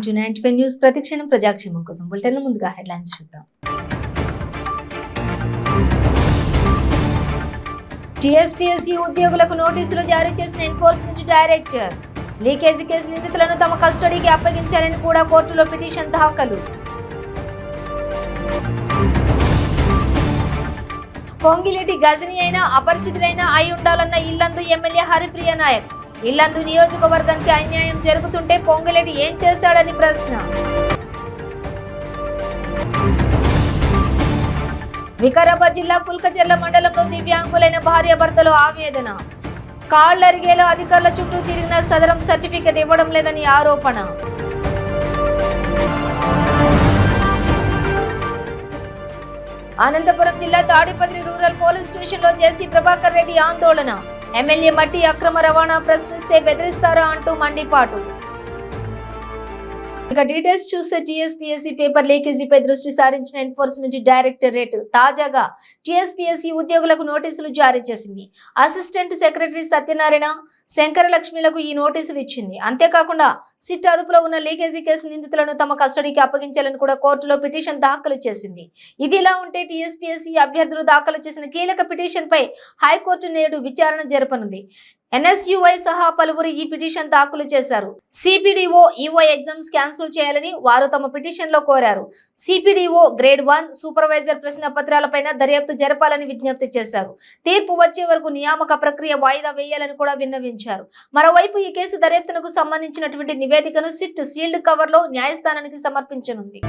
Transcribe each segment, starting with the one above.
Welcome to 95 news. ప్రతిక్షణం ప్రజాక్షేమం కోసం bulletin ముందుగా హెడ్లైన్స్ చూద్దాం. టీఎస్పీఎస్సీ ఉద్యోగులకు నోటీసులు జారీ చేసిన ఎన్ఫోర్స్మెంట్ డైరెక్టర్. లీకేజీ కేసు నిందితులను తమ కస్టడీకి అప్పగించాలని కూడా కోర్టులో పిటిషన్ దాఖలు. పొంగిలేటి గజని అయినా అపరిచితులైనా అయి ఉండాలన్న ఇల్లందు ఎమ్మెల్యే హరిప్రియ నాయక్. ఇల్లందు నియోజకవర్గానికి అన్యాయం జరుగుతుంటే పొంగిలేటి ఏం చేశాడని ప్రశ్న. వికారాబాద్ జిల్లా కుల్కచెర్ల మండలంలో దివ్యాంగులైన భార్యాభర్తలు ఆవేదన. కాళ్లరిగేలో అధికారుల చుట్టూ తిరిగిన సదరం సర్టిఫికెట్ ఇవ్వడం లేదని ఆరోపణ. అనంతపురం జిల్లా తాడిపత్రి రూరల్ పోలీస్ స్టేషన్లో జేసీ ప్రభాకర్ రెడ్డి ఆందోళన. ఎమ్మెల్యే మట్టి అక్రమ రవాణా ప్రశ్నిస్తే బెదిరిస్తారా అంటూ మండిపాటు. ఇక డీటెయిల్స్ చూస్తే టీఎస్పీఎస్సీ పేపర్ లీకేజీపై దృష్టి సారించిన ఎన్ఫోర్స్మెంట్ డైరెక్టరేట్ తాజాగా టీఎస్పీఎస్సీ ఉద్యోగులకు నోటీసులు జారీ చేసింది. అసిస్టెంట్ సెక్రటరీ సత్యనారాయణ, శంకరలక్ష్మిలకు ఈ నోటీసులు ఇచ్చింది. అంతేకాకుండా సిట్ అదుపులో ఉన్న లీకేజీ కేసు నిందితులను తమ కస్టడీకి అప్పగించాలని కూడా కోర్టులో పిటిషన్ దాఖలు చేసింది. ఇదిలా ఉంటే టీఎస్పీఎస్సీ అభ్యర్థులు దాఖలు చేసిన కీలక పిటిషన్ పై హైకోర్టు నేడు విచారణ జరపనుంది. ఎన్ఎస్యుఐ సహా పలువురు ఈ పిటిషన్ దాఖలు చేశారు. సిపిడిఓ ఈఓ ఎగ్జామ్స్ క్యాన్సిల్ చేయాలని వారు తమ పిటిషన్ లో కోరారు. సిపిడిఓ గ్రేడ్ 1 సూపర్వైజర్ ప్రశ్న పత్రాలపైన దర్యాప్తు జరపాలని విజ్ఞప్తి చేశారు. తీర్పు వచ్చే వరకు నియామక ప్రక్రియ వాయిదా వేయాలని కూడా విన్నవించారు. మరోవైపు ఈ కేసు దర్యాప్తునకు సంబంధించినటువంటి నివేదికను సిట్ సీల్డ్ కవర్ లో న్యాయస్థానానికి సమర్పించనుంది.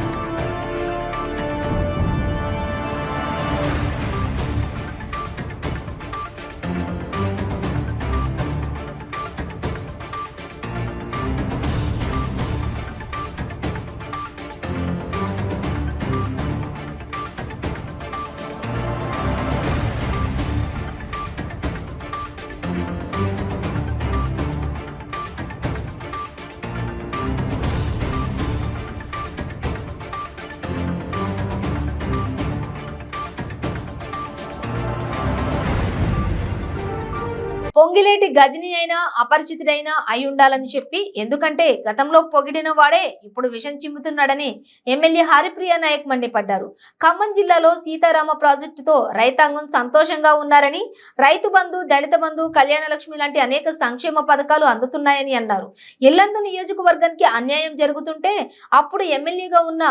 పొంగిలేటి గజని అయినా అపరిచితుడైనా అయి ఉండాలని చెప్పి, ఎందుకంటే గతంలో పొగిడిన వాడే ఇప్పుడు విషం చిమ్ముతున్నాడని ఎమ్మెల్యే హరిప్రియ నాయక్ మండిపడ్డారు. ఖమ్మం జిల్లాలో సీతారామ ప్రాజెక్టుతో రైతాంగం సంతోషంగా ఉన్నారని, రైతు బంధు, దళిత బంధు, కళ్యాణ లక్ష్మి లాంటి అనేక సంక్షేమ పథకాలు అందుతున్నాయని అన్నారు. ఇల్లందు నియోజకవర్గానికి అన్యాయం జరుగుతుంటే అప్పుడు ఎమ్మెల్యేగా ఉన్న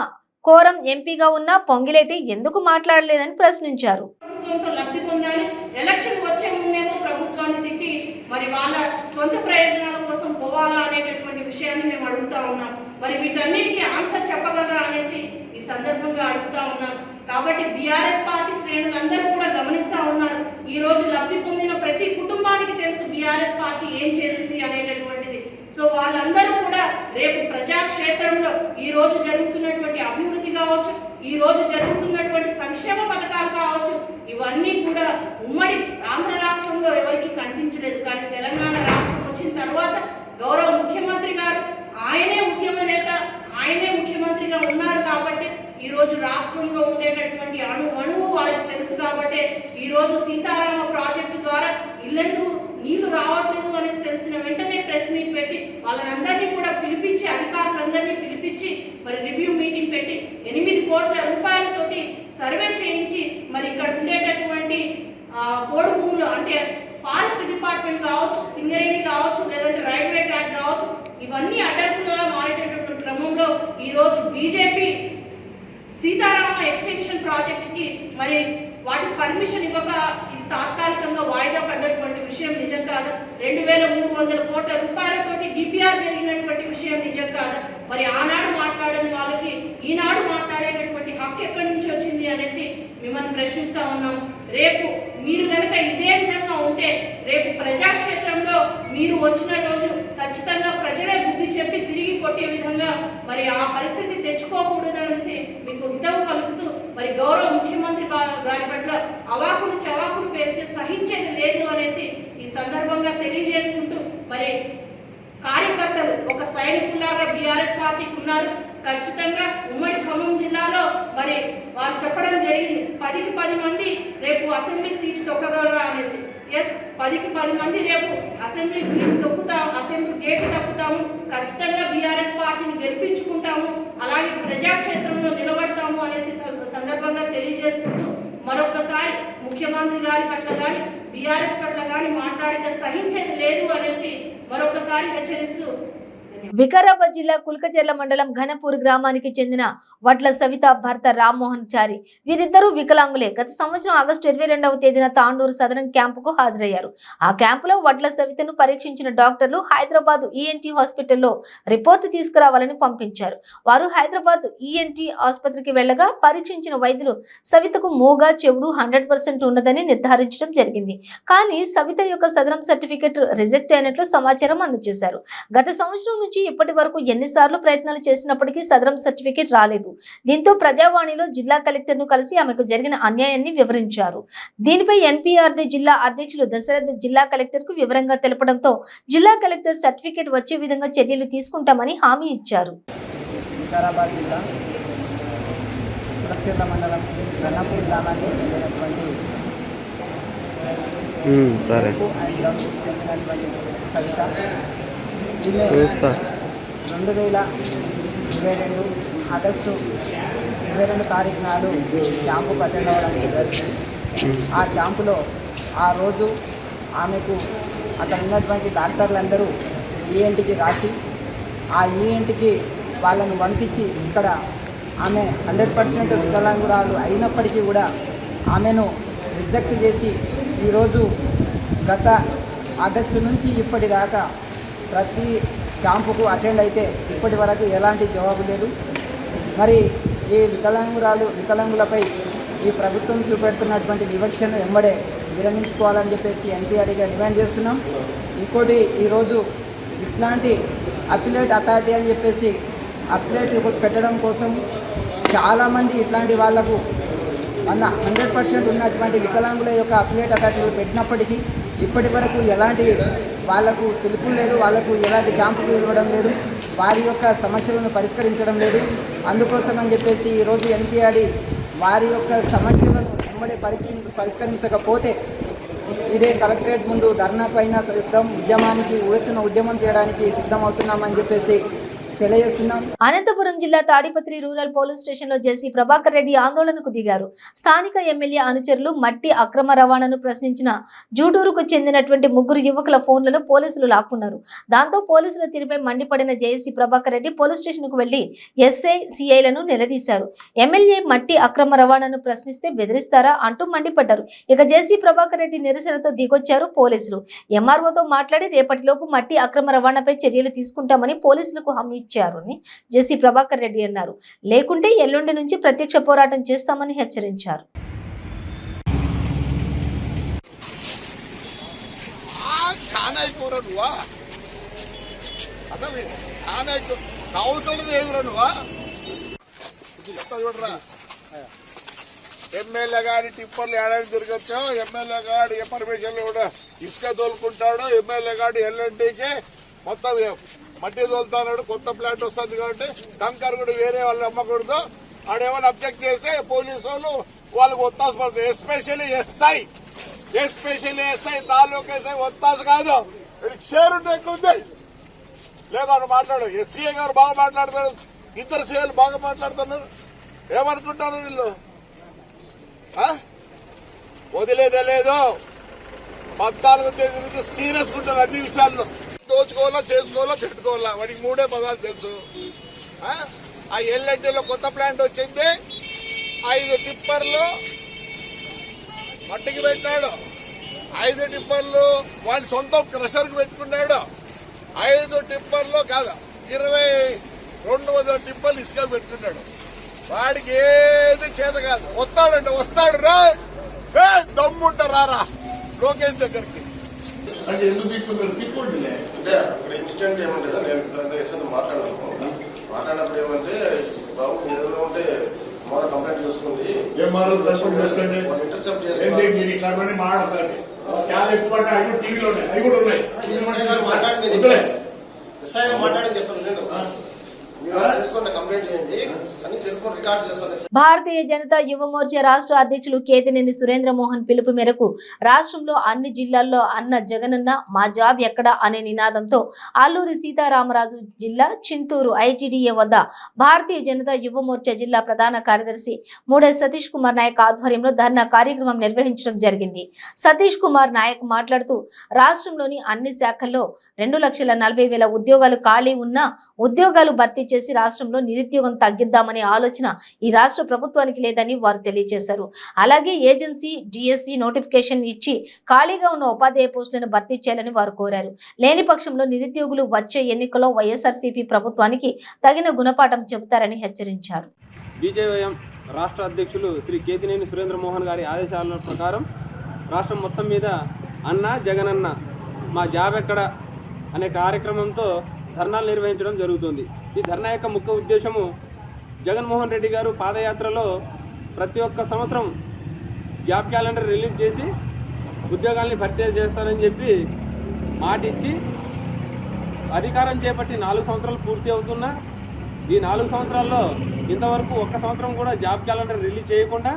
కోరం, ఎంపీగా ఉన్న పొంగిలేటి ఎందుకు మాట్లాడలేదని ప్రశ్నించారు. మరి వాళ్ళ సొంత ప్రయోజనాల కోసం పోవాలా అనేటటువంటి విషయాన్ని మేము అడుగుతా ఉన్నాం. మరి వీటన్నిటికీ ఆన్సర్ చెప్పగలరా అనేసి ఈ సందర్భంగా అడుగుతా ఉన్నాం. కాబట్టి బీఆర్ఎస్ పార్టీ శ్రేణులందరూ కూడా గమనిస్తా ఉన్నారు. ఈ రోజు లబ్ధి పొందిన ప్రతి కుటుంబానికి తెలుసు బీఆర్ఎస్ పార్టీ ఏం చేసింది అనేటటువంటిది. సో వాళ్ళందరూ కూడా రేపు ప్రజాక్షేత్రంలో ఈ రోజు జరుగుతున్నటువంటి అభివృద్ధి కావచ్చు, ఈ రోజు జరుగుతున్నటువంటి సంక్షేమ పథకాలు కావచ్చు, ఇవన్నీ కూడా ఉమ్మడి ఆంధ్ర రాష్ట్రంలో ఎవరికి కనిపించలేదు. కానీ తెలంగాణ రాష్ట్రం వచ్చిన తర్వాత గౌరవ ముఖ్యమంత్రి గారు, ఆయనే ఉద్యమ నేత, ఆయనే ముఖ్యమంత్రిగా ఉన్నారు కాబట్టి ఈ రోజు రాష్ట్రంలో ఉండేటటువంటి అణువు వారికి తెలుసు. కాబట్టి ఈ రోజు సీతారామ ప్రాజెక్టు ద్వారా ఇల్లందు నీళ్లు రావట్లేదు అనేసి తెలిసిన వెంటనే ప్రెస్ మీట్ పెట్టి వాళ్ళందరినీ కూడా పిలిపించి, అధికారులందరినీ పిలిపించి మరి రివ్యూ మీటింగ్ పెట్టి 8 కోట్ల రూపాయలతోటి సర్వే చేయించి మరి ఇక్కడ ఉండేటటువంటి పోడు భూములు అంటే ఫారెస్ట్ డిపార్ట్మెంట్ కావచ్చు, సింగరేణి కావచ్చు, లేదంటే రైల్వే ట్రాక్ కావచ్చు, ఇవన్నీ అడ్డంకులుగా మారేటటువంటి క్రమంలో ఈ రోజు బీజేపీ సీతారామ ఎక్స్టెన్షన్ ప్రాజెక్ట్ కి మరి వాటికి పర్మిషన్ ఇవ్వక ఇది తాత్కాలికంగా వాయిదా పడ్డటువంటి విషయం నిజం కాదు. 2300 కోట్ల రూపాయలతోటి డిపిఆర్ జరిగినటువంటి విషయం నిజం కాదు. మరి ఆనాడు మాట్లాడని వాళ్ళకి ఈనాడు మాట్లాడేటటువంటి హక్కు ఎక్కడి నుంచి వచ్చింది అనేసి మిమ్మల్ని ప్రశ్నిస్తా ఉన్నాం. రేపు మీరు కనుక ఇదే విధంగా ఉంటే రేపు ప్రజాక్షేత్రంలో మీరు వచ్చిన రోజు ఖచ్చితంగా ప్రజలే బుద్ధి చెప్పి తిరిగి కొట్టే విధంగా మరి ఆ పరిస్థితి తెచ్చుకోకూడదు అనేసి మీకు హితవు పలుకుతూ మరి గౌరవ ముఖ్యమంత్రి గారి పట్ల అవాకులు చవాకులు పేరితే సహించేది లేదు అనేసి ఈ సందర్భంగా తెలియజేసుకుంటూ మరి కార్యకర్తలు ఒక సైనికులాగా బీఆర్ఎస్ పార్టీకి ఉన్నారు. ఖచ్చితంగా ఉమ్మడి ఖమ్మం జిల్లాలో మరి మరి వారు చెప్పడం జరిగింది 10కి 10 మంది రేపు అసెంబ్లీ సీట్ తొక్కగలరా అనేసి. ఎస్, 10కి 10 మంది రేపు అసెంబ్లీ సీట్ తొక్కుతాము, అసెంబ్లీ గేట్ తొక్కుతాము, ఖచ్చితంగా బీఆర్ఎస్ పార్టీని గెలిపించుకుంటాము, అలాగే ప్రజాక్షేత్రంలో నిలబడతాము అనేసి సందర్భంగా తెలియజేసుకుంటూ మరొకసారి ముఖ్యమంత్రి గారి పట్ల కానీ బీఆర్ఎస్ పట్ల కానీ మాట్లాడితే సహించేది లేదు అనేసి మరొకసారి హెచ్చరిస్తూ. వికారాబాద్ జిల్లా కుల్కచెర్ల మండలం ఘనపూర్ గ్రామానికి చెందిన వడ్ల సవిత భర్త రామ్మోహన్ చారి వీరిద్దరూ వికలాంగులే. గత సంవత్సరం ఆగస్టు 22వ తేదీన తాండూరు సదరన్ క్యాంపుకు హాజరయ్యారు. ఆ క్యాంపులో వడ్ల సవితను పరీక్షించిన డాక్టర్లు హైదరాబాద్ ఈఎన్టీ హాస్పిటల్లో రిపోర్టు తీసుకురావాలని పంపించారు. వారు హైదరాబాద్ ఈఎన్టీ ఆసుపత్రికి వెళ్లగా పరీక్షించిన వైద్యులు సవితకు మూగా చెవుడు 100% ఉన్నదని నిర్ధారించడం జరిగింది. కానీ సవిత యొక్క సదరం సర్టిఫికెట్ రిజెక్ట్ అయినట్లు సమాచారం అందజేశారు. గత సంవత్సరం నుంచి ఇప్పటి వరకు ఎన్నిసార్లు ప్రయత్నాలు చేసినప్పటికీ సదరం సర్టిఫికేట్ రాలేదు. దీంతో ప్రజావాణిలో జిల్లా కలెక్టర్ ను కలిసి ఆమెకు జరిగిన అన్యాయాన్ని వివరించారు. దీనిపై ఎన్పీఆర్డీ జిల్లా అధ్యక్షులు దశరథ్ జిల్లా కలెక్టర్ కు వివరంగా తెలపడంతో జిల్లా కలెక్టర్ సర్టిఫికేట్ వచ్చే విధంగా చర్యలు తీసుకుంటామని హామీ ఇచ్చారు. వికారాబాద్ జిల్లా కుల్కచెర్ల మండలం ఘనపూర్ గ్రామానికి చెందినటువంటి కవిత ఈమె 2022 ఆగస్టు 22 తారీఖు నాడు క్యాంపుకు అటెండ్ అవ్వడానికి జరిగింది. ఆ క్యాంపులో ఆ రోజు ఆమెకు అక్కడ ఉన్నటువంటి డాక్టర్లందరూ ఈఎన్టీకి రాసి ఆ ఈఎన్టీకి వాళ్ళను పంపించి ఇక్కడ ఆమె 100% వికలాంగురాలు అయినప్పటికీ కూడా ఆమెను రిజెక్ట్ చేసి ఈరోజు గత ఆగస్టు నుంచి ఇప్పటిదాకా ప్రతి క్యాంపుకు అటెండ్ అయితే ఇప్పటి వరకు ఎలాంటి జవాబు లేదు. మరి ఈ వికలాంగులపై ఈ ప్రభుత్వం చూపెడుతున్నటువంటి వివక్షను వెంబడే విరమించుకోవాలని చెప్పేసి ఎన్పీఆర్డీగా డిమాండ్ చేస్తున్నాం. ఇంకోటి ఈరోజు ఇట్లాంటి అప్పిలేట్ అథారిటీ అని చెప్పేసి అప్పిలేట్ పెట్టడం కోసం చాలామంది ఇట్లాంటి వాళ్లకు 100% ఉన్నటువంటి వికలాంగుల యొక్క అప్పిలేట్ అథారిటీలు పెట్టినప్పటికీ ఇప్పటి వరకు ఎలాంటి వాళ్లకు పిలుపులు లేదు, వాళ్లకు ఎలాంటి క్యాంపులు ఇవ్వడం లేదు, వారి యొక్క సమస్యలను పరిష్కరించడం లేదు. అందుకోసం అని చెప్పేసి ఈరోజు ఎన్పీఆర్డీ వారి యొక్క సమస్యలను వెంబడే పరిష్కరించకపోతే ఇదే కలెక్టరేట్ ముందు ధర్నాకు అయినా సిద్ధం, ఉద్యమం చేయడానికి సిద్ధమవుతున్నామని చెప్పేసి తెలియజేస్తున్నాం. అనంతపురం జిల్లా తాడిపత్రి రూరల్ పోలీస్ స్టేషన్ లో జెసి ప్రభాకర్ రెడ్డి ఆందోళనకు దిగారు. స్థానిక ఎమ్మెల్యే అనుచరులు మట్టి అక్రమ రవాణాను ప్రశ్నించిన జూటూరుకు చెందినటువంటి 3 యువకుల ఫోన్లను పోలీసులు లాక్కున్నారు. దాంతో పోలీసుల తీరుపై మండిపడిన జెసి ప్రభాకర్ రెడ్డి పోలీస్ స్టేషన్ కు వెళ్లి ఎస్ఐ సిఐలను నిలదీశారు. ఎమ్మెల్యే మట్టి అక్రమ రవాణాను ప్రశ్నిస్తే బెదిరిస్తారా అంటూ మండిపడ్డారు. ఇక జెసి ప్రభాకర్ రెడ్డి నిరసనతో దిగొచ్చారు పోలీసులు. ఎంఆర్ఓతో మాట్లాడి రేపటిలోపు మట్టి అక్రమ రవాణాపై చర్యలు తీసుకుంటామని పోలీసులకు హామీ ఇచ్చారని జెసి ప్రభాకర్ రెడ్డి అన్నారు. లేకుంటే ఎల్లుండి నుంచి ప్రత్యక్ష పోరాటం చేస్తామని హెచ్చరించారు. ఎమ్మెల్యే గారి టిప్పర్లు ఏడాది దొరకచ్చు, ఎమ్మెల్యే గారి పర్మిషన్లు కూడా ఇసుక తోలుకుంటాడు, ఎమ్మెల్యే గారి ఎల్ఎన్టీకి మొత్తం మట్టి తోలుతున్నాడు, కొత్త ప్లాంట్ వస్తుంది కాబట్టి కంకర్ కూడా వేరే వాళ్ళు అమ్మకూడదు. ఆడేమైనా అబ్జెక్ట్ చేస్తే పోలీసు వాళ్ళకు ఒత్తాసు పడుతుంది. ఎస్పెషల్లీ ఎస్ఐ తాలూకు ఎస్ఐ ఒత్తాసు కాదు, షేర్ ఉంటే ఎక్కువ ఉంది లేదా మాట్లాడు. ఎస్సీఏ గారు బాగా మాట్లాడతారు, ఇద్దరు సీఏలు బాగా మాట్లాడుతున్నారు. ఏమనుకుంటారు వీళ్ళు? వదిలేదే లేదు. 14వ తేదీ నుంచి సీరియస్ ఉంటారు అన్ని విషయాల్లో. దోచుకోవాలా, చేసుకోవాలా, పెట్టుకోవాలా, వాడికి 3 పదాలు తెలుసు. ఆ ఎల్ఎన్టీలో కొత్త ప్లాంట్ వచ్చింది, 5 టిప్పర్లు మట్టికి పెట్టాడు, 5 టిప్పర్లు వాడి సొంతం క్రషర్కి పెట్టుకున్నాడు, 5 టిప్పర్లు కాదు 200 టిప్పర్లు ఇసుక పెట్టుకున్నాడు. వాడికి ఏది చేత కాదు. వస్తాడు రా, దమ్ముంటారా లోకేష్ దగ్గరికి. అంటే ఎందుకు పీక్కోండిలే అంటే అక్కడ ఇన్సిడెంట్ ఏమంటే నేను మాట్లాడినప్పుడు ఏమంటే బాబు ఏదైనా ఉంటే మన కంప్లైంట్ చేసుకోండి, ఇంటర్సెప్ట్ చేయండి, మీరు ఇట్లాంటి మాట్లాడతారు. చాలా ఎక్కువ అంటే అవి టీవీలో ఉన్నాయి, అవి కూడా ఉన్నాయి. మాట్లాడింది చెప్తాను నేను. మీరు చేసుకున్న కంప్లైంట్ చేయండి అని సెల్ ఫోన్ రికార్డ్ చేస్తాను. భారతీయ జనతా యువ మోర్చా రాష్ట్ర అధ్యక్షులు కేతినేని సురేంద్ర మోహన్ పిలుపు మేరకు రాష్ట్రంలో అన్ని జిల్లాల్లో అన్న జగనన్న మా జాబ్ ఎక్కడ అనే నినాదంతో అల్లూరి సీతారామరాజు జిల్లా చింతూరు ఐటీడీఏ వద్ద భారతీయ జనతా యువ మోర్చా జిల్లా ప్రధాన కార్యదర్శి మూడే సతీష్ కుమార్ నాయక్ ఆధ్వర్యంలో ధర్నా కార్యక్రమం నిర్వహించడం జరిగింది. సతీష్ కుమార్ నాయక్ మాట్లాడుతూ రాష్ట్రంలోని అన్ని శాఖల్లో 2,40,000 ఉద్యోగాలు ఖాళీ ఉన్న ఉద్యోగాలు భర్తీ చేసి రాష్ట్రంలో నిరుద్యోగం తగ్గిద్దామనే ఆలోచన ఈ రాష్ట్ర ప్రభుత్వానికి లేదని వారు తెలియజేశారు. అలాగే ఏజెన్సీ డిఎస్సి నోటిఫికేషన్ ఇచ్చి ఖాళీగా ఉన్న ఉపాధ్యాయ పోస్టులను భర్తీ చేయాలని వారు కోరారు. లేని పక్షంలో నిరుద్యోగులు వచ్చే ఎన్నికల్లో వైఎస్ఆర్సీపీ ప్రభుత్వానికి తగిన గుణపాఠం చెబుతారని హెచ్చరించారు. బీజేవైఎం రాష్ట్ర అధ్యక్షులు శ్రీ కేతినేని సురేంద్ర మోహన్ గారి ఆదేశాల ప్రకారం రాష్ట్రం మొత్తం మీద అన్న జగనన్న మా జాబ్ ఎక్కడ అనే కార్యక్రమంతో ధర్నాలు నిర్వహించడం జరుగుతుంది. ఈ ధర్నా యొక్క ముఖ్య ఉద్దేశము జగన్మోహన్ రెడ్డి గారు పాదయాత్రలో ప్రతి ఒక్క సంవత్సరం జాబ్ క్యాలెండర్ రిలీజ్ చేసి ఉద్యోగాల్ని భర్తీ చేస్తారని చెప్పి మాట ఇచ్చి అధికారం చేపట్టి 4 సంవత్సరాలు పూర్తి అవుతున్నా ఈ 4 సంవత్సరాల్లో ఇంతవరకు ఒక్క సంవత్సరం కూడా జాబ్ క్యాలెండర్ రిలీజ్ చేయకుండా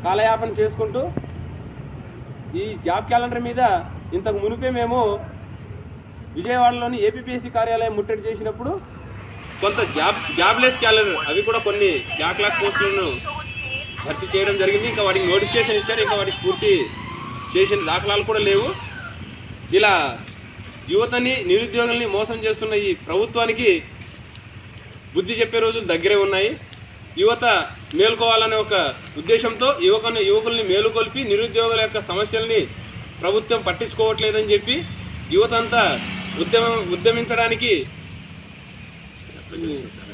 కాలయాపన చేసుకుంటూ ఈ జాబ్ క్యాలెండర్ మీద ఇంతకు మునిపే మేము విజయవాడలోని ఏపీపీఎస్సీ కార్యాలయం ముట్టడి చేసినప్పుడు కొంత జాబ్లెస్ క్యాలెండర్ అవి కూడా కొన్ని బ్యాక్లాగ్ పోస్టులను భర్తీ చేయడం జరిగింది. ఇంకా వాటికి నోటిఫికేషన్ ఇచ్చారు, ఇంకా వాటికి పూర్తి చేసిన దాఖలాలు కూడా లేవు. ఇలా యువతని నిరుద్యోగుల్ని మోసం చేస్తున్న ఈ ప్రభుత్వానికి బుద్ధి చెప్పే రోజులు దగ్గరే ఉన్నాయి. యువత మేలుకోవాలనే ఒక ఉద్దేశంతో యువకుల్ని మేలుకొల్పి నిరుద్యోగుల యొక్క సమస్యల్ని ప్రభుత్వం పట్టించుకోవట్లేదని చెప్పి యువతంతా ఉద్యమించడానికి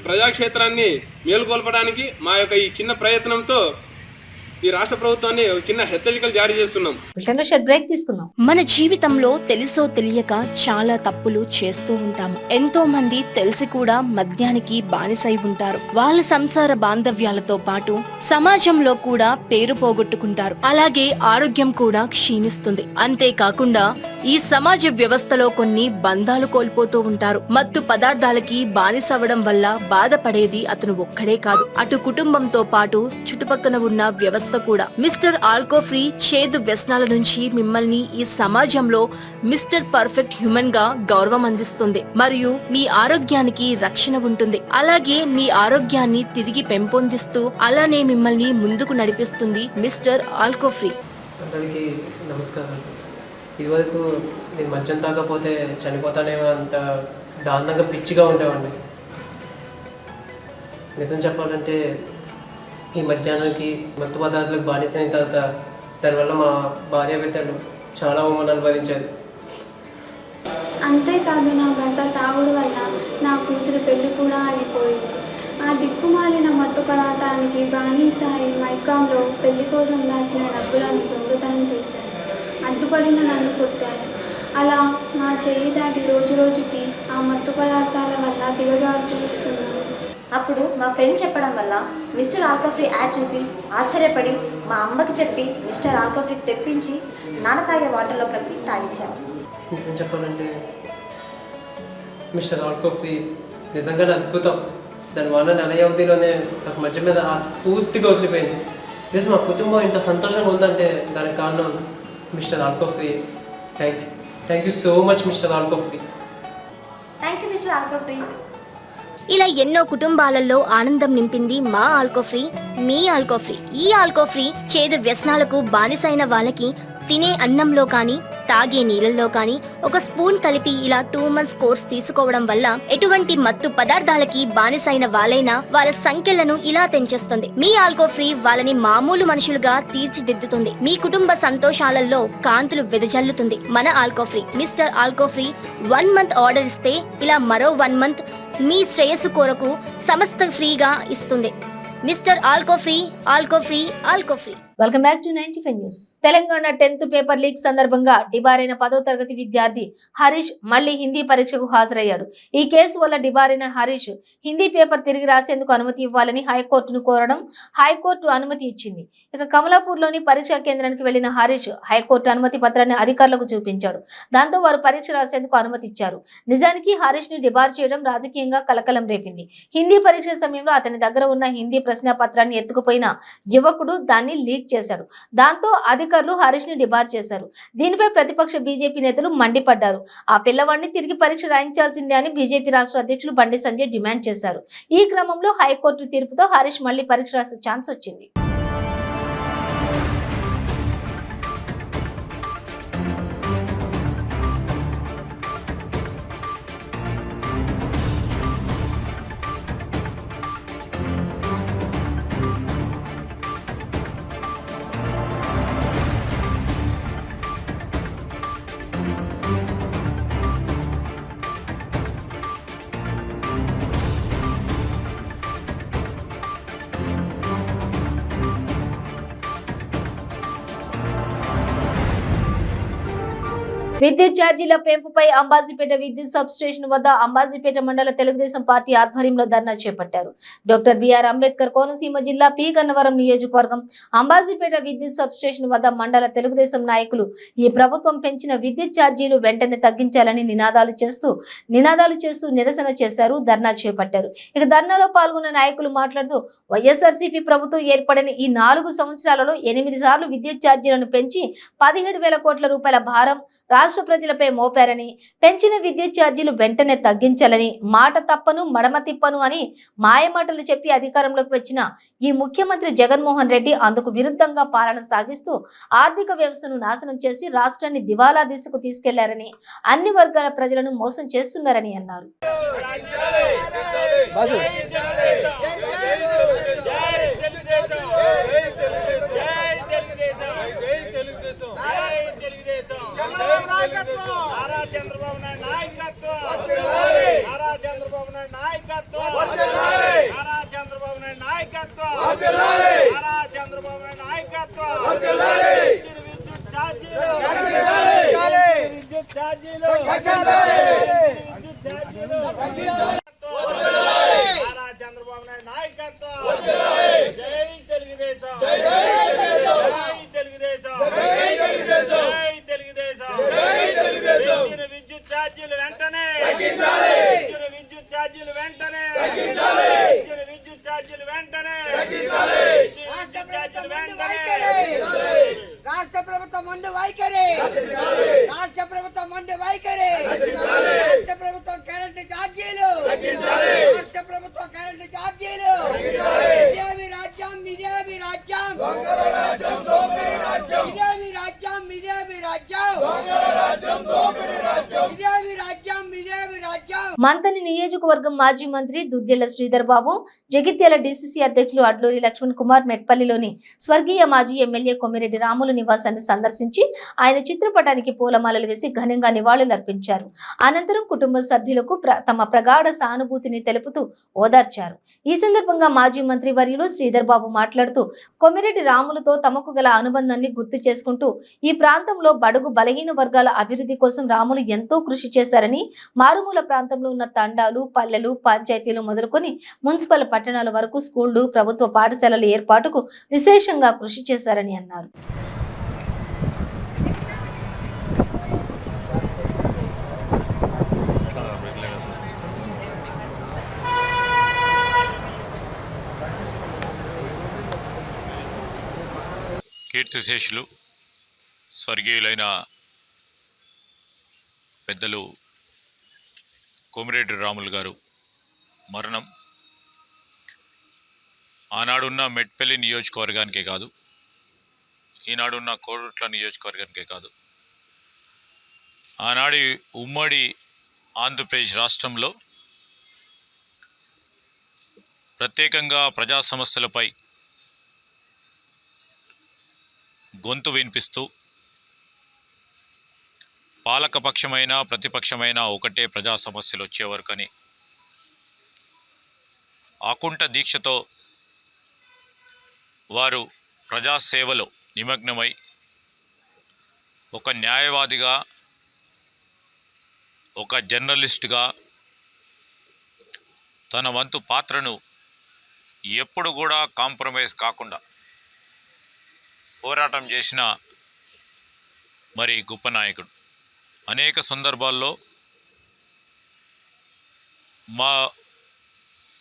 ప్రజాక్షేత్రాన్ని మేలుకొల్పడానికి మా యొక్క ఈ చిన్న ప్రయత్నంతో ఈ రాష్ట్ర ప్రభుత్వాన్ని చిన్న హెచ్చరికలు జారీ చేస్తున్నాం. మన జీవితంలో తెలుసో తెలియక చాలా తప్పులు చేస్తూ ఉంటాము. ఎంతో మంది తెలిసి కూడా మద్యానికి బానిసై ఉంటారు. వాళ్ళ సంసార బాంధవ్యాలతో పాటు సమాజంలో కూడా పేరు పోగొట్టుకుంటారు. అలాగే ఆరోగ్యం కూడా క్షీణిస్తుంది. అంతేకాకుండా ఈ సమాజ వ్యవస్థలో కొన్ని బంధాలు కోల్పోతూ ఉంటారు. మత్తు పదార్థాలకి బానిసవడం వల్ల బాధపడేది అతను ఒక్కడే కాదు, అటు కుటుంబంతో పాటు చుట్టుపక్కల ఉన్న వ్యవస్థ కూడా. మిస్టర్ ఆల్కో ఫ్రీ చేదు వ్యసనాల నుంచి మిమ్మల్ని ఈ సమాజంలో మిస్టర్ పర్ఫెక్ట్ హ్యూమన్ గా గౌరవం అందిస్తుంది మరియు మీ ఆరోగ్యానికి రక్షణ ఉంటుంది. అలాగే మీ ఆరోగ్యాన్ని తిరిగి పెంపొందిస్తూ అలానే మిమ్మల్ని ముందుకు నడిపిస్తుంది మిస్టర్ ఆల్కో ఫ్రీ. అందరికీ నమస్కారం. ఇదివరకు నేను మద్యం తాగకపోతే చనిపోతానేమో అంత దారుణంగా పిచ్చిగా ఉండేవాడిని. నిజం చెప్పాలంటే ఈ మధ్యాహ్నానికి మత్తు పదార్థాలకు బానిసైన తర్వాత దానివల్ల మా భార్య బిడ్డలు చాలా అవమానాలు భరించారు. అంతేకాదు నా భర్త తాగుడు వల్ల నా కూతురు పెళ్లి కూడా అయిపోయింది. ఆ దిక్కుమాలిన మత్తు పదార్థానికి బానిసాయి మైకాంలో పెళ్లి కోసం దాచిన డబ్బులను దొంగతనం చేశారు. అడ్డుపడిన నన్ను కొట్టారు. అలా నా చేయి దాటి రోజు రోజుకి ఆ మత్తు పదార్థాల వల్ల దిగజారుతున్నాను. అప్పుడు మా ఫ్రెండ్ చెప్పడం వల్ల మిస్టర్ ఆల్కో ఫ్రీ యాడ్ చూసి ఆశ్చర్యపడి మా అమ్మకి చెప్పి మిస్టర్ ఆల్కో ఫ్రీ తెప్పించి నాన్న తాగే వాటర్లో కలిపి తాగించాము. నిజం చెప్పాలంటే మిస్టర్ ఆల్కో ఫ్రీ నిజంగానే అద్భుతం. దానివల్ల నెల వ్యవధిలోనే నాకు మధ్య మీద ఆ స్ఫూర్తిగా వదిలిపోయింది. జస్ట్ మా కుటుంబం ఇంత సంతోషంగా ఉందంటే దానికి కారణం Mister Alco Free. Thank you so much Mister Alco Free. Thank you Mister Alco Free. ఇలా ఎన్నో కుటుంబాలలో ఆనందం నింపింది మా ఆల్కో ఫ్రీ, మీ ఆల్కో ఫ్రీ. ఈ ఆల్కో ఫ్రీ చేదు వ్యసనాలకు బానిసైన వాళ్ళకి తినే అన్నంలో కానీ తాగే నీళ్ళల్లో కానీ ఒక స్పూన్ కలిపి ఇలా 2 months కోర్స్ తీసుకోవడం వల్ల ఎటువంటి మత్తు పదార్థాలకి బానిసైన వాళ్ళైనా వాళ్ళ సంఖ్యలను ఇలా తెంచేస్తుంది. మీ ఆల్కో ఫ్రీ వాళ్ళని మామూలు మనుషులుగా తీర్చిదిద్దుతుంది. మీ కుటుంబ సంతోషాలలో కాంతులు వెదజల్లుతుంది. మన Alco Free Mister Alco Free 1 month order ఇస్తే ఇలా మరో 1 month మీ శ్రేయస్సు కొరకు సమస్త ఫ్రీగా ఇస్తుంది. Mister Alco Free, Alco Free, Alco Free. Welcome back to 95 news. Telangana 10th paper leak సందర్భంగా డిబారైన 10వ తరగతి విద్యార్థి హరీష్ మళ్లీ హిందీ పరీక్షకు హాజరయ్యాడు. ఈ కేసు వల్ల డిబారైన హరీష్ హిందీ పేపర్ తిరిగి రాసేందుకు అనుమతి ఇవ్వాలని హైకోర్టును కోరడం హైకోర్టు అనుమతి ఇచ్చింది. ఇక కమలాపూర్లోని పరీక్షా కేంద్రానికి వెళ్లిన హరీష్ హైకోర్టు అనుమతి పత్రాన్ని అధికారులకు చూపించాడు. దాంతో వారు పరీక్ష రాసేందుకు అనుమతి ఇచ్చారు. నిజానికి హరీష్ ని డిబార్ చేయడం రాజకీయంగా కలకలం రేపింది. హిందీ పరీక్ష సమయంలో అతని దగ్గర ఉన్న హిందీ ప్రశ్న పత్రాన్ని ఎత్తుకుపోయిన యువకుడు దాన్ని లీక్ చేశాడు. దాంతో అధికారులు హరీష్ ని డిబార్ చేశారు. దీనిపై ప్రతిపక్ష బీజేపీ నేతలు మండిపడ్డారు. ఆ పిల్లవాడిని తిరిగి పరీక్ష రాయించాల్సిందే అని బీజేపీ రాష్ట్ర అధ్యక్షులు బండి సంజయ్ డిమాండ్ చేశారు. ఈ క్రమంలో హైకోర్టు తీర్పుతో హరీష్ మళ్లీ పరీక్ష రాసే ఛాన్స్ వచ్చింది. విద్యుత్ ఛార్జీల పెంపుపై అంబాజీపేట విద్యుత్ సబ్ స్టేషన్ వద్ద అంబాజీపేట మండల తెలుగుదేశం పార్టీ ఆధ్వర్యంలో ధర్నా చేపట్టారు. డాక్టర్ బిఆర్ అంబేద్కర్ కోనసీమ జిల్లా పి గన్నవరం నియోజకవర్గం అంబాజీపేట విద్యుత్ సబ్ స్టేషన్ వద్ద మండల తెలుగుదేశం నాయకులు ఈ ప్రభుత్వం పెంచిన విద్యుత్ ఛార్జీలు వెంటనే తగ్గించాలని నినాదాలు చేస్తూ నిరసన చేశారు. ధర్నా చేపట్టారు. ఇక ధర్నాలో పాల్గొన్న నాయకులు మాట్లాడుతూ వైఎస్ఆర్సీపీ ప్రభుత్వం ఏర్పడిన ఈ 4 సంవత్సరాలలో 8 సార్లు విద్యుత్ ఛార్జీలను పెంచి 17,000 కోట్ల రూపాయల భారం రాష్ట్ర ప్రజలపై మోపారని, పెంచిన విద్యుత్ ఛార్జీలు వెంటనే తగ్గించాలని, మాట తప్పను మడమ తిప్పను అని మాయమాటలు చెప్పి అధికారంలోకి వచ్చిన ఈ ముఖ్యమంత్రి జగన్మోహన్ రెడ్డి అందుకు విరుద్ధంగా పాలన సాగిస్తూ ఆర్థిక వ్యవస్థను నాశనం చేసి రాష్ట్రాన్ని దివాలా దిశకు తీసుకెళ్లారని, అన్ని వర్గాల ప్రజలను మోసం చేస్తున్నారని అన్నారు. రాష్ట్ర ప్రభుత్వం ముందు వైఖరి, రాష్ట్ర ప్రభుత్వం ముందు వైఖరి, రాష్ట్ర ప్రభుత్వం కరెంటు ఛార్జీలు, రాష్ట్ర ప్రభుత్వం కరెంటు ఛార్జీలు, ఇదేమి రాజ్యం, ఇదేమి రాజ్యం, ఇదేమి రాజ్యం, ఇదేమి రాజ్యం, ఇదేమి రాజ్యం, ఇదేమి రాజ్యం. మంతని నియోజకవర్గం మాజీ మంత్రి దుద్దిళ్ల శ్రీధర్ బాబు, జగిత్యాల డీసీసీ అధ్యక్షులు అడ్లూరి లక్ష్మణ్ కుమార్ మెట్పల్లిలోని స్వర్గీయ మాజీ ఎమ్మెల్యే కొమ్మిరెడ్డి రాములు నివాసాన్ని సందర్శించి ఆయన చిత్రపటానికి పూలమాలలు వేసి ఘనంగా నివాళులర్పించారు. అనంతరం కుటుంబ సభ్యులకు తమ ప్రగాఢ సానుభూతిని తెలుపుతూ ఓదార్చారు. ఈ సందర్భంగా మాజీ మంత్రి వర్యులు శ్రీధర్ బాబు మాట్లాడుతూ కొమ్మిరెడ్డి రాములతో తమకు గల అనుబంధాన్ని గుర్తు చేసుకుంటూ ఈ ప్రాంతంలో బడుగు బలహీన వర్గాల అభివృద్ధి కోసం రాములు ఎంతో కృషి చేశారని, మారుమూల ప్రాంతంలో ఉన్న తండాలు, పల్లెలు, పంచాయతీలు మొదలుకొని మున్సిపల్ పట్టణాల వరకు స్కూళ్లు, ప్రభుత్వ పాఠశాలల ఏర్పాటుకు విశేషంగా కృషి చేశారని అన్నారు. కీర్తిశేషులు స్వర్గీయులైన పెద్దలు కొమ్మిరెడ్డి రాములు గారు మరణం ఆనాడున్న మెట్పల్లి నియోజకవర్గానికే కాదు, ఈనాడున్న కోరుట్ల నియోజకవర్గానికే కాదు, ఆనాడి ఉమ్మడి ఆంధ్రప్రదేశ్ రాష్ట్రంలో ప్రత్యేకంగా ప్రజా సమస్యలపై గొంతు వినిపిస్తూ పాలకపక్షమైన ప్రతిపక్షమైన ఒకటే ప్రజా సమస్యలు వచ్చేవరకని అకుంఠ దీక్షతో వారు ప్రజాసేవలో నిమగ్నమై ఒక న్యాయవాదిగా, ఒక జర్నలిస్టుగా తన వంతు పాత్రను ఎప్పుడు కూడా కాంప్రమైజ్ కాకుండా పోరాటం చేసిన మరి గొప్ప నాయకుడు. అనేక సందర్భాల్లో మా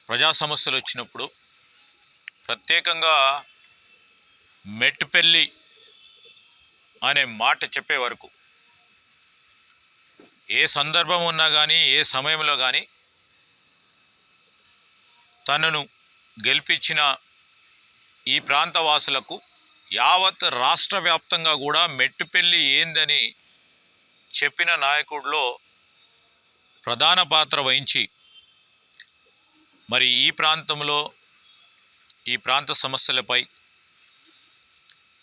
ప్రజా సమస్యలు వచ్చినప్పుడు ప్రత్యేకంగా మెట్టుపెల్లి అనే మాట చెప్పే వరకు ఏ సందర్భం ఉన్నా కానీ, ఏ సమయంలో కానీ తనను గెలిపించిన ఈ ప్రాంతవాసులకు యావత్ రాష్ట్ర వ్యాప్తంగా కూడా మెట్టుపెల్లి ఏందని చెప్పిన నాయకుడిలో ప్రధాన పాత్ర వహించి మరి ఈ ప్రాంతంలో ఈ ప్రాంత సమస్యలపై,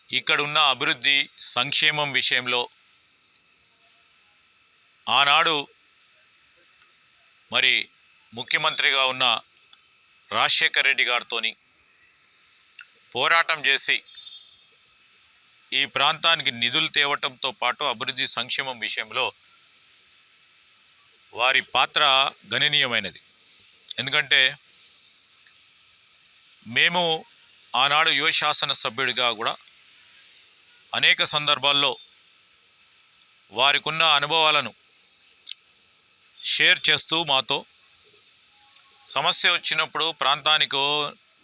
ఇక్కడున్న అభివృద్ధి సంక్షేమం విషయంలో ఆనాడు మరి ముఖ్యమంత్రిగా ఉన్న రాజశేఖర్ రెడ్డి గారితో పోరాటం చేసి ఈ ప్రాంతానికి నిధులు తేవటంతో పాటు అభివృద్ధి సంక్షేమం విషయంలో వారి పాత్ర గణనీయమైనది. ఎందుకంటే మేము ఆనాడు యువ శాసన సభ్యుడిగా కూడా అనేక సందర్భాల్లో వారికున్న అనుభవాలను షేర్ చేస్తూ మాతో సమస్య వచ్చినప్పుడు ప్రాంతానికో,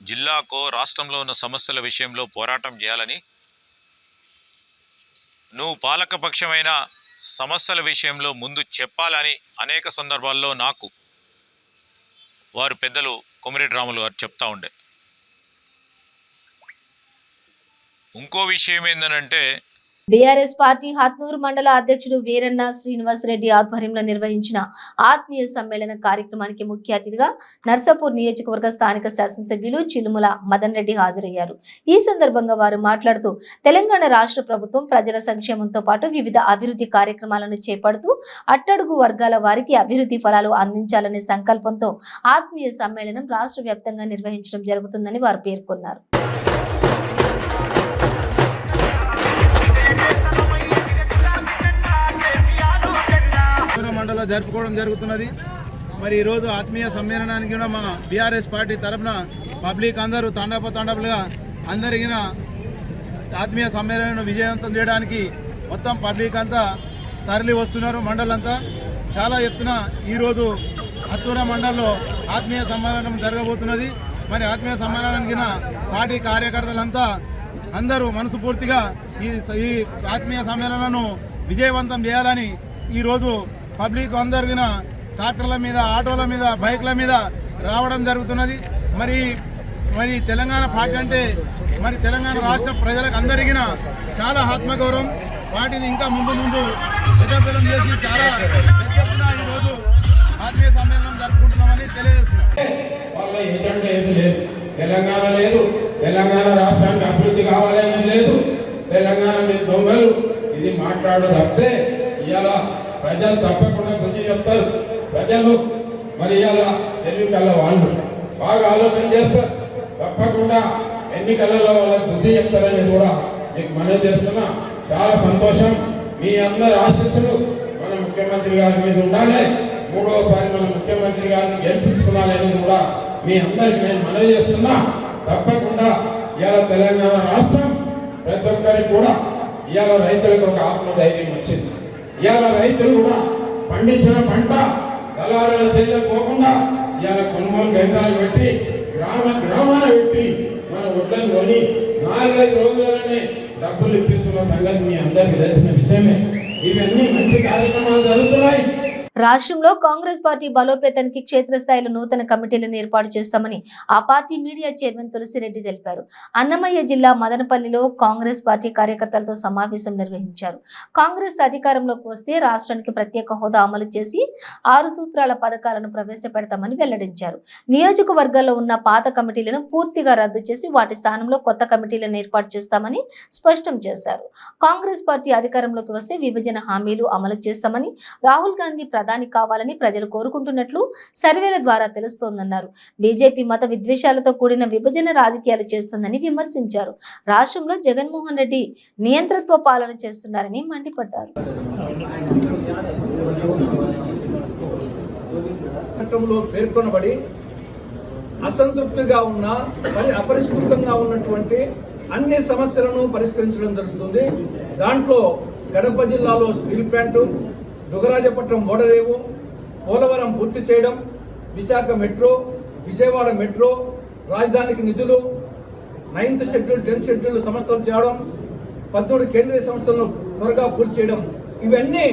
జిల్లాకో, రాష్ట్రంలో ఉన్న సమస్యల విషయంలో పోరాటం చేయాలని, నువ్వు పాలకపక్షమైన సమస్యల విషయంలో ముందు చెప్పాలని అనేక సందర్భాల్లో నాకు వారు పెద్దలు కొమిరెడ్డి రాములు గారు చెప్తా ఉండే. ఇంకో విషయం ఏంటంటే బీఆర్ఎస్ పార్టీ హత్నూరు మండల అధ్యక్షుడు వీరన్న శ్రీనివాస్ రెడ్డి ఆధ్వర్యంలో నిర్వహించిన ఆత్మీయ సమ్మేళన కార్యక్రమానికి ముఖ్య అతిథిగా నర్సాపూర్ నియోజకవర్గ స్థానిక శాసనసభ్యులు చిలుముల మదన్ రెడ్డి హాజరయ్యారు. ఈ సందర్భంగా వారు మాట్లాడుతూ తెలంగాణ రాష్ట్ర ప్రభుత్వం ప్రజల సంక్షేమంతో పాటు వివిధ అభివృద్ధి కార్యక్రమాలను చేపడుతూ అట్టడుగు వర్గాల వారికి అభివృద్ధి ఫలాలు అందించాలనే సంకల్పంతో ఆత్మీయ సమ్మేళనం రాష్ట్ర వ్యాప్తంగా నిర్వహించడం జరుగుతుందని వారు పేర్కొన్నారు. మండలంలో జరుపుకోవడం జరుగుతున్నది. మరి ఈరోజు ఆత్మీయ సమ్మేళనానికి కూడా మా బీఆర్ఎస్ పార్టీ తరఫున పబ్లిక్ అందరూ తండపులుగా అందరికీ ఆత్మీయ సమ్మేళనం విజయవంతం చేయడానికి మొత్తం పబ్లిక్ అంతా తరలి వస్తున్నారు. మండలంతా చాలా ఎత్తున ఈరోజు హత్తూరు మండలంలో ఆత్మీయ సమ్మేళనం జరగబోతున్నది. మరి ఆత్మీయ సమ్మేళనానికి పార్టీ కార్యకర్తలంతా అందరూ మనస్ఫూర్తిగా ఈ ఆత్మీయ సమ్మేళనాలను విజయవంతం చేయాలని ఈరోజు పబ్లిక్ అందరికీ ట్రాక్టర్ల మీద, ఆటోల మీద, బైక్ల మీద రావడం జరుగుతున్నది. మరి తెలంగాణ పార్టీ అంటే మరి తెలంగాణ రాష్ట్ర ప్రజలకు అందరికీ చాలా ఆత్మగౌరవం. వాటిని ఇంకా ముందు పెద్దపిల్లం చేసి చాలా పెద్ద ఎత్తున ఈరోజు ఆత్మీయ సమ్మేళనం జరుపుకుంటున్నామని తెలియజేస్తున్నాం. వాళ్ళ ఎజెండా ఏది లేదు, తెలంగాణ లేదు, తెలంగాణ రాష్ట్రానికి అభివృద్ధి కావాలని లేదు. తెలంగాణ మీద దొంగలు ఇది మాట్లాడు తప్పితే ఇవాళ ప్రజలు తప్పకుండా బుద్ధి చెప్తారు. ప్రజలు మరి ఇవాళ ఎన్నికల్లో వాళ్ళు బాగా ఆలోచన చేస్తారు. తప్పకుండా ఎన్నికలలో వాళ్ళకి బుద్ధి చెప్తారని కూడా మీకు మనవి చేస్తున్నా. చాలా సంతోషం. మీ అందరి ఆశీస్సులు మన ముఖ్యమంత్రి గారి మీద ఉండాలి. మూడోసారి మన ముఖ్యమంత్రి గారిని గెలిపించుకోవాలి అనేది కూడా మీ అందరికి నేను మనవి చేస్తున్నా. తప్పకుండా ఇవాళ తెలంగాణ రాష్ట్రం ప్రతి ఒక్కరికి కూడా ఇవాళ రైతులకు ఒక ఆత్మధైర్యం వచ్చింది. ఇవాళ రైతులు కూడా పండించిన పంట దళారుల చేయకపోకుండా ఇవాళ కొనుగోలు కేంద్రాలు పెట్టి గ్రామాన పెట్టి మన ఒడ్లను కొని 4-5 రోజులనే డబ్బులు ఇప్పిస్తున్న సంగతి మీ అందరికీ తెలిసిన విషయమే. ఇవన్నీ మంచి కార్యక్రమాలు జరుగుతున్నాయి. రాష్ట్రంలో కాంగ్రెస్ పార్టీ బలోపేతానికి క్షేత్రస్థాయిలో నూతన కమిటీలను ఏర్పాటు చేస్తామని ఆ పార్టీ మీడియా చైర్మన్ తులసిరెడ్డి తెలిపారు. అన్నమయ్య జిల్లా మదనపల్లిలో కాంగ్రెస్ పార్టీ కార్యకర్తలతో సమావేశం నిర్వహించారు. కాంగ్రెస్ అధికారంలోకి వస్తే రాష్ట్రానికి ప్రత్యేక హోదా అమలు చేసి 6 సూత్రాల పథకాలను ప్రవేశపెడతామని వెల్లడించారు. నియోజకవర్గాల్లో ఉన్న పాత కమిటీలను పూర్తిగా రద్దు చేసి వాటి స్థానంలో కొత్త కమిటీలను ఏర్పాటు చేస్తామని స్పష్టం చేశారు. కాంగ్రెస్ పార్టీ అధికారంలోకి వస్తే విభజన హామీలు అమలు చేస్తామని రాహుల్ గాంధీ ప్రధాని కావాలని ప్రజలు కోరుకుంటున్నట్లు సర్వేల ద్వారా తెలుస్తోందన్నారు. బీజేపీ మత విద్వేషాలతో కూడిన విభజన రాజకీయాలు చేస్తుందని విమర్శించారు. రాష్ట్రంలో జగన్మోహన్ రెడ్డి నియంతృత్వ పాలన చేస్తున్నారని మండిపడ్డారు. పేర్కొనబడి అసంతృప్తిగా ఉన్న అపరిష్కృతంగా ఉన్నటువంటి అన్ని సమస్యలను పరిష్కరించడం జరుగుతుంది. దాంట్లో కడప జిల్లాలో స్టీల్ ప్లాంటు, దుగరాజపట్నం ఓడరేవు, పోలవరం పూర్తి చేయడం, విశాఖ మెట్రో, విజయవాడ మెట్రో, రాజధానికి నిధులు, 9th షెడ్యూల్ 10th షెడ్యూల్ సంస్థలు చేయడం, 14 కేంద్రీయ సంస్థలను త్వరగా పూర్తి చేయడం, ఇవన్నీ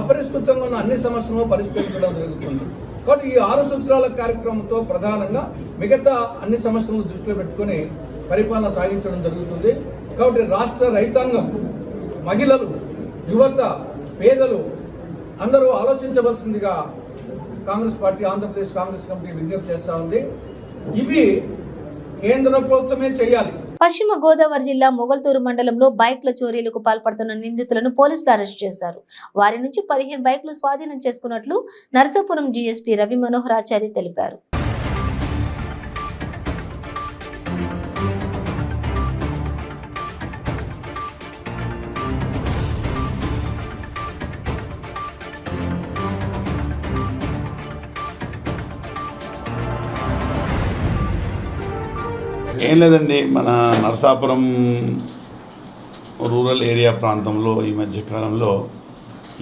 అపరిష్కృతంగా ఉన్న అన్ని సమస్యలను పరిష్కరించడం జరుగుతుంది. కాబట్టి ఈ 6 సూత్రాల కార్యక్రమంతో ప్రధానంగా మిగతా అన్ని సమస్యలను దృష్టిలో పెట్టుకుని పరిపాలన సాగించడం జరుగుతుంది. కాబట్టి రాష్ట్ర రైతాంగం, మహిళలు, యువత, పేదలు అందరూ ఆలోచించవలసిందిగా కాంగ్రెస్ పార్టీ, ఆంధ్రప్రదేశ్ కాంగ్రెస్ కమిటీ విజ్ఞప్తి చేస్తూ ఉంది. ఇవి కేంద్ర ప్రభుత్వమే చేయాలి. పశ్చిమ గోదావరి జిల్లా మొగల్తూరు మండలంలో బైక్ల చోరీలకు పాల్పడుతున్న నిందితులను పోలీసులు అరెస్ట్ చేశారు. వారి నుంచి 15 బైక్లు స్వాధీనం చేసుకున్నట్లు నర్సాపురం డీఎస్పీ రవి మనోహరాచారి తెలిపారు. ఏం లేదండి, మన నరసాపురం రూరల్ ఏరియా ప్రాంతంలో ఈ మధ్యకాలంలో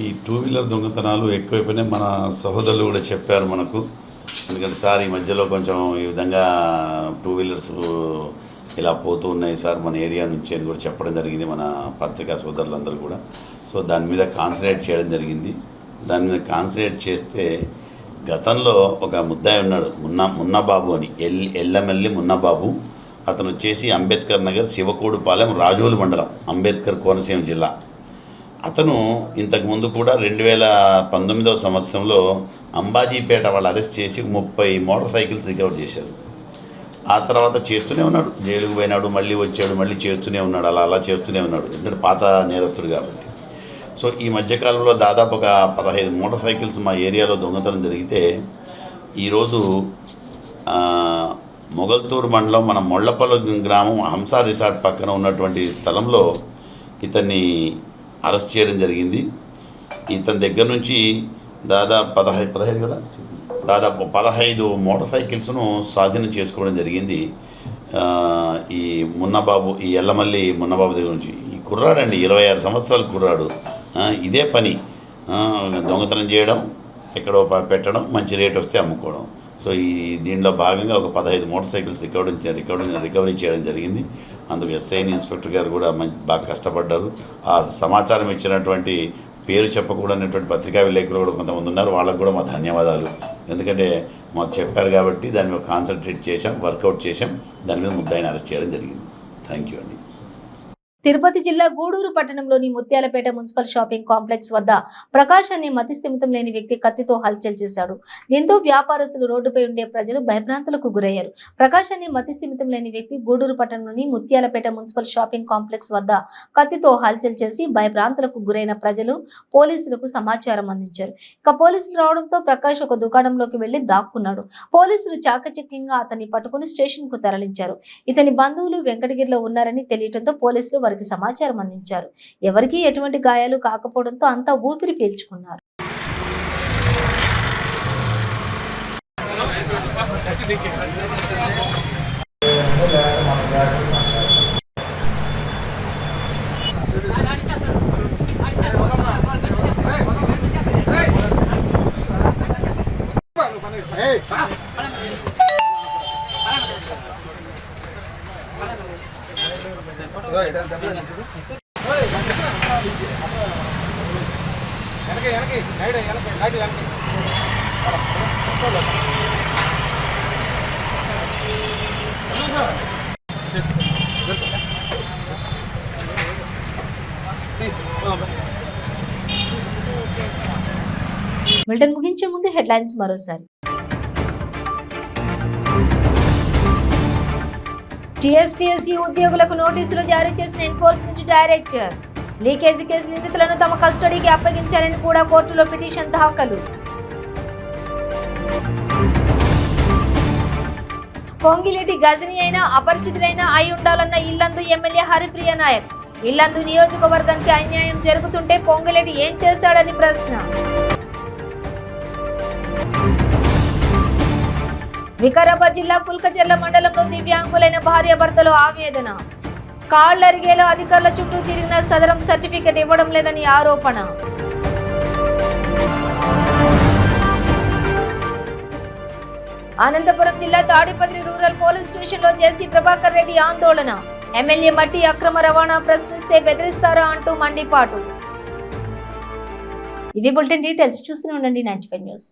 ఈ 2 వీలర్ దొంగతనాలు ఎక్కువైపోయినాయి. మన సహోదరులు కూడా చెప్పారు మనకు. ఎందుకంటే సార్ ఈ మధ్యలో కొంచెం ఈ విధంగా 2 వీలర్స్ ఇలా పోతూ ఉన్నాయి సార్ మన ఏరియా నుంచి అని కూడా చెప్పడం జరిగింది మన పత్రికా సోదరులందరూ కూడా. సో దాని మీద కాన్సన్ట్రేట్ చేయడం జరిగింది. దాని మీద కాన్సన్ట్రేట్ చేస్తే గతంలో ఒక ముద్దాయి ఉన్నాడు, మున్నబాబు అని, ఎల్లమెల్లి మున్నబాబు. అతను వచ్చేసి అంబేద్కర్ నగర్, శివకోడుపాలెం, రాజోలు మండలం, అంబేద్కర్ కోనసీమ జిల్లా. అతను ఇంతకుముందు కూడా 2019వ సంవత్సరంలో అంబాజీపేట వాళ్ళు అరెస్ట్ చేసి 30 మోటార్ సైకిల్స్ రికవర్ చేశారు. ఆ తర్వాత చేస్తూనే ఉన్నాడు, జైలుకు పోయినాడు, మళ్ళీ వచ్చాడు, మళ్ళీ చేస్తూనే ఉన్నాడు, అలా చేస్తూనే ఉన్నాడు, ఎందుకంటే పాత నేరస్తుడు కాబట్టి. సో ఈ మధ్యకాలంలో దాదాపు ఒక 15 మోటార్ సైకిల్స్ మా ఏరియాలో దొంగతనం జరిగితే ఈరోజు మొగల్తూరు మండలం మన మొళ్లపల్లి గ్రామం హంసా రిసార్ట్ పక్కన ఉన్నటువంటి స్థలంలో ఇతన్ని అరెస్ట్ చేయడం జరిగింది. ఇతని దగ్గర నుంచి దాదాపు 15 కదా, దాదాపు 15 మోటార్ సైకిల్స్ను స్వాధీనం చేసుకోవడం జరిగింది. ఈ మున్నబాబు, ఈ ఎల్లమల్లి మున్నబాబు దగ్గర నుంచి. ఈ కుర్రాడండి, 26 సంవత్సరాల కుర్రాడు. ఇదే పని, దొంగతనం చేయడం, ఎక్కడో పెట్టడం, మంచి రేట్ వస్తే అమ్ముకోవడం. సో దీనిలో భాగంగా ఒక 15 మోటార్ సైకిల్స్ రికవరీ చేయడం జరిగింది. అందుకు ఎస్ఐని ఇన్స్పెక్టర్ గారు కూడా బాగా కష్టపడ్డారు. ఆ సమాచారం ఇచ్చినటువంటి పేరు చెప్పకూడనటువంటి పత్రికా విలేకరులు కూడా కొంతమంది ఉన్నారు, వాళ్ళకు కూడా మా ధన్యవాదాలు. ఎందుకంటే మాకు చెప్పారు కాబట్టి దాని మీద కాన్సన్ట్రేట్ చేశాం, వర్కౌట్ చేశాం, దాని మీద ముద్దాయిని అరెస్ట్ చేయడం జరిగింది. థ్యాంక్ యూ అండి. తిరుపతి జిల్లా గూడూరు పట్టణంలోని ముత్యాలపేట మున్సిపల్ షాపింగ్ కాంప్లెక్స్ వద్ద ప్రకాష్ అనే మతిస్థిమితం లేని వ్యక్తి కత్తితో హల్చల్ చేశాడు. దీంతో వ్యాపారస్తులు, రోడ్డుపై ఉండే ప్రజలు భయభ్రాంతులకు గురయ్యారు. ప్రకాష్ అనే మతిస్థిమితం లేని వ్యక్తి గూడూరు పట్టణంలోని ముత్యాలపేట మున్సిపల్ షాపింగ్ కాంప్లెక్స్ వద్ద కత్తితో హల్చల్ చేసి భయభ్రాంతులకు గురైన ప్రజలు పోలీసులకు సమాచారం అందించారు. ఇక పోలీసులు రావడంతో ప్రకాష్ ఒక దుకాణంలోకి వెళ్లి దాక్కున్నాడు. పోలీసులు చాకచక్యంగా అతన్ని పట్టుకుని స్టేషన్ కు తరలించారు. ఇతని బంధువులు వెంకటగిరిలో ఉన్నారని తెలియడంతో పోలీసులు వారికి సమాచారం అందించారు. ఎవరికీ ఎటువంటి గాయాలు కాకపోవడంతో అంతా ఊపిరి పీల్చుకున్నారు. బులెటిన్ ముగించే ముందు హెడ్లైన్స్ మరోసారి. టీఎస్పీఎస్సీ ఉద్యోగులకు నోటీసులు జారీ చేసిన ఎన్ఫోర్స్మెంట్ డైరెక్టర్. లీకేజీ కేసు నిందితులను తమ కస్టడీకి అప్పగించాలని కూడా కోర్టులో పిటిషన్ దాఖలు. పొంగిలేటి గజని అయినా అపరిచితులైనా అయి ఉండాలన్న ఇల్లందు ఎమ్మెల్యే హరిప్రియ నాయక్. ఇల్లందు నియోజకవర్గానికి అన్యాయం జరుగుతుంటే పొంగిలేటి ఏం చేశాడని ప్రశ్న. వికారాబాద్ జిల్లా కుల్కచెర్ల మండలంలో దివ్యాంగులైన భార్యాభర్తలు ఆవేదన. కాళ్లరిగేలా అధికారుల చుట్టూ తిరిగిన సదరం సర్టిఫికెట్ ఇవ్వడం లేదని ఆరోపణ. అనంతపురం జిల్లా తాడిపత్రి రూరల్ పోలీస్ స్టేషన్లో జేసీ ప్రభాకర్ రెడ్డి ఆందోళన. ఎమ్మెల్యే మట్టి అక్రమ రవాణా ప్రశ్నిస్తే బెదిరిస్తారా అంటూ మండిపాటు. ఇవి బులెటిన్ డీటెయిల్స్. చూస్తూనే ఉండండి 95 న్యూస్.